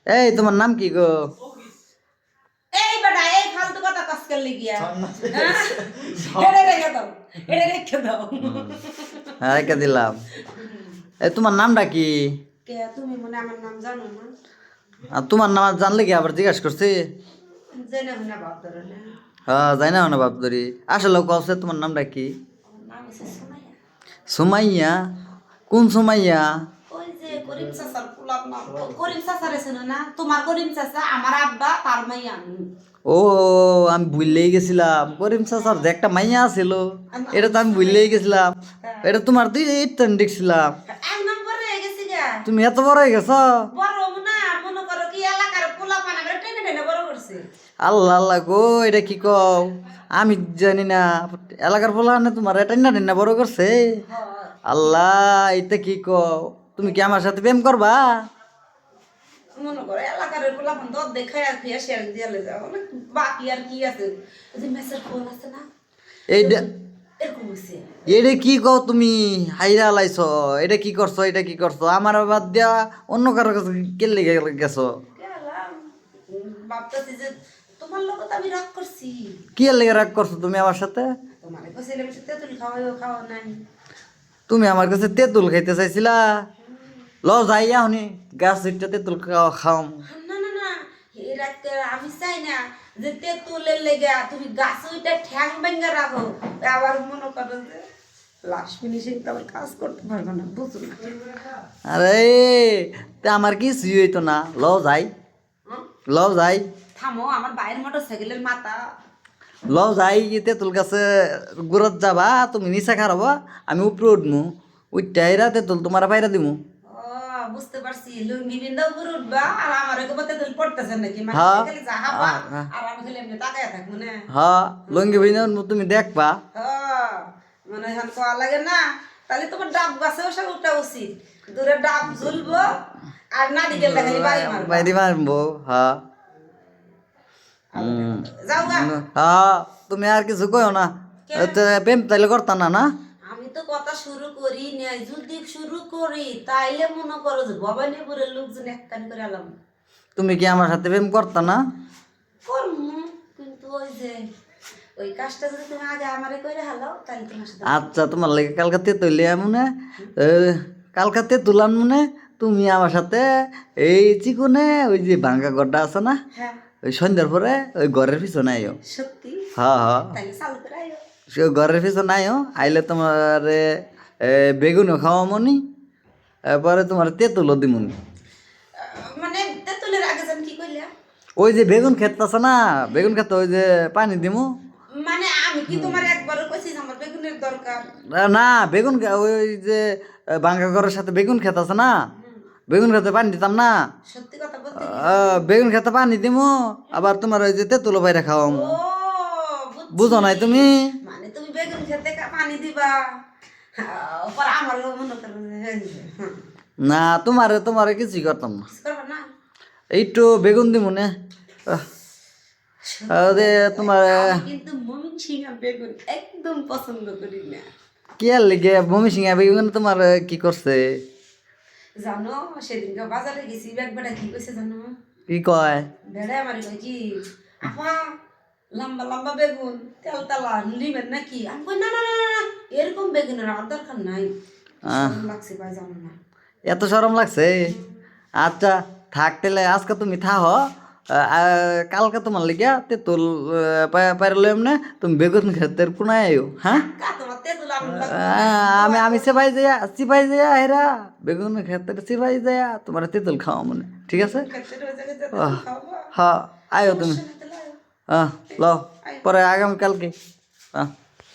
এই তোমার নাম কি গো? এই বেটা এই ফালতু কথা কাজকাল লিগিয়া এটা রেখে দাও, এটা রেখে দাও। রেখে দিলাম। এই তোমার নামটা কি? কে তুমি মনে আমার নাম জানো না? আর তোমার নাম জানলে কি আবার জিজ্ঞাসা করছি? জেনে না বাপ ধরে না। হ্যাঁ যাই না না বাপদরি। আসলে কছে তোমার নামটা কি? আমার নাম হচ্ছে সুমাইয়া। সুমাইয়া? কোন সুমাইয়া? ওই যে করিম চাচার পোলার নাম। করিম চাচার এসেন না? তোমার করিম চাচা আমার আব্বা তার মাইয়া আমি। ও আমি ভুললেই গেছিলাম, করিম চাচার যে একটা মাইয়া ছিল এটা তো আমি ভুললেই গেছিলাম। এটা তোমার তুই দেখছিলাম। এক নম্বরে হয়ে গেছি গা। তুমি এত বড় হয়ে গেছ? বড় না মনে করো কি এলাকার পোলা পানা করে টেনে টেনে বড় করছে। আল্লাহ আল্লাহ গো, এটা কি কও? আমি জানি না এলাকার পোলা না তোমার এটা না না বড় করছে। আল্লাহ এটা কি কও? তুমি কি আমার সাথে প্রেম করবা? মনে করো এলাকার পোলা পান তো দেখাই আর কি শেয়ার দিয়ে যাও অনেক বাকি আর কি আছে। ওই যে মেসের ফোন আছে না এইটা এরকম হয়েছে। এটা কি কও তুমি? হাইরা লাইছ, এটা কি করছো? এটা কি করছো? আমার বাদ দিয়া অন্য কারো কাছে কেলে গেছো? গেলাম ভাবতেছি যে তোমার লগত আমি রাগ করছি। কি এর লেগে রাগ করছো তুমি আমার সাথে? তোমার কইছিলাম সে তেঁতুল খাওয়াইও খাওয়া নাই। তুমি আমার কাছে তেঁতুল খাইতে চাইছিলা? ল যাইয়া হনি গাছ উঠতে তেঁতুল খাও। না না না এই রাতে আমি চাই না যে তেঁতুলের লেগে তুমি গাছ ওইটা ঠ্যাং ভেঙে রাখো আবার মনে করো যে লাস্ট ফিনিশিং তো আবার কাজ করতে পারবো না বুঝো না। আরে তে আমার কি হইতো না? ল যাই, ল যাই, থামো আমার বাইরের মোটর সাইকেলের মাথা। ল যাই। তেঁতুল গাছে গুড়ত যাবা, তুমি নিচে খারাবা, আমি উপরে উঠমু, উঠটাইরা তেঁতুল তোমার পায়রা দিমু। ও বুঝতে পারছি লুঙ্গি বিন্দা উপরে উঠবা আর আমার একে তেঁতুল পড়তেছে নাকি মানে হ্যাঁ খালি যাহাবা আর আমি খালি এমনি তাকায় থাকবো না। হ্যাঁ লঙ্গি ভিন্ন তুমি দেখবা। হ্যাঁ মানে এখন কোয়া লাগে না তাহলে তোমার ডাব গাছেও সব উঠা উচিত দূরে ডাব ঝুলবো আর নারিকেল খালি বাড়ি মারবো। বাইরে মারবো। হ্যাঁ যাও গা। হ্যাঁ তুমি আর কিছু কইও না। প্রেম তাইলে করতা না না? আমি তো কথা শুরু করি নাই যদি শুরু করি তাইলে মনে করো যে ভবানীপুরের লোকজন একখান করে এলাম। তুমি কি আমার সাথে প্রেম করতা না? করমু কিন্তু ওই যে ওই কাজটা যদি তুমি আগে আমারে কইরা হালাও তাহলে তোমার সাথে। আচ্ছা তোমার লাগে কালকাতে তৈলে মনে কালকাতে তুলান মনে তুমি আমার সাথে এই চিকুনে ওই যে ভাঙ্গা গড্ডা আছে না, হ্যাঁ ওই সন্ধ্যার পরে ওই ঘরের পিছনে আইও। সত্যি হ্যাঁ হ্যাঁ তাহলে চালু করে আইও। সে ঘরের পিছনে আইও, আইলে তোমার বেগুনও খাওয়া মনি, এরপরে তোমার তেঁতুলও দিমুনি। মানে তেঁতুলের আগে যেন কি কইলা? ওই যে বেগুন ক্ষেত আছে না, বেগুন ক্ষেত ওই যে পানি দিমু। মানে আমি কি তোমার একবারও কইছি যে আমার বেগুনের দরকার? না বেগুন ওই যে ভাঙ্গা ঘরের সাথে বেগুন ক্ষেত আছে না, বেগুন খেতে পানি দিতাম না। সত্যি কথা বলতে বেগুন খেতে পানি দিমু, আবার তোমার ওই যে তেঁতুলো বাইরে খাওয়ামু। ও বুঝছি। বুঝো নাই তুমি? মানে তুমি বেগুন খেতে পানি দিবা পর আমার মনে করো না তোমারে তোমারে কিছুই করতাম না, করবা না। একটু বেগুন দিমু নে। তোমার আমি কিন্তু মমিন সিংহা বেগুন একদম পছন্দ করি না। কি আর লিগে মমি সিংহা বেগুন তোমার কি করছে? জানো সেদিনকে বাজারে গেছি ব্যাগ বেটা কি কইছে জানো? কি কয়? বেড়া আমার কই কি আপা লম্বা লম্বা বেগুন তেল তেলা নিবেন নাকি? আমি কই না না না না, এরকম বেগুনের আমার দরকার নাই। শরম লাগছে ভাই জানো না। এত শরম লাগছে? আচ্ছা থাক তাহলে আজকে তুমি থাহ, কালকে তোমার লিগা তেঁতুল পারলে এমনে তুমি বেগুন খেতে কোনায় আইও। হ্যাঁ কা তোমার তেঁতুল আমি আমি আমি সিপাই যাইয়া হেরা বেগুন খেতে সিপাই যাইয়া তোমার তেঁতুল খাওয়া মানে ঠিক আছে। হ্যাঁ আয়ো তুমি। হ্যাঁ ল পরে আগামীকালকে। হ্যাঁ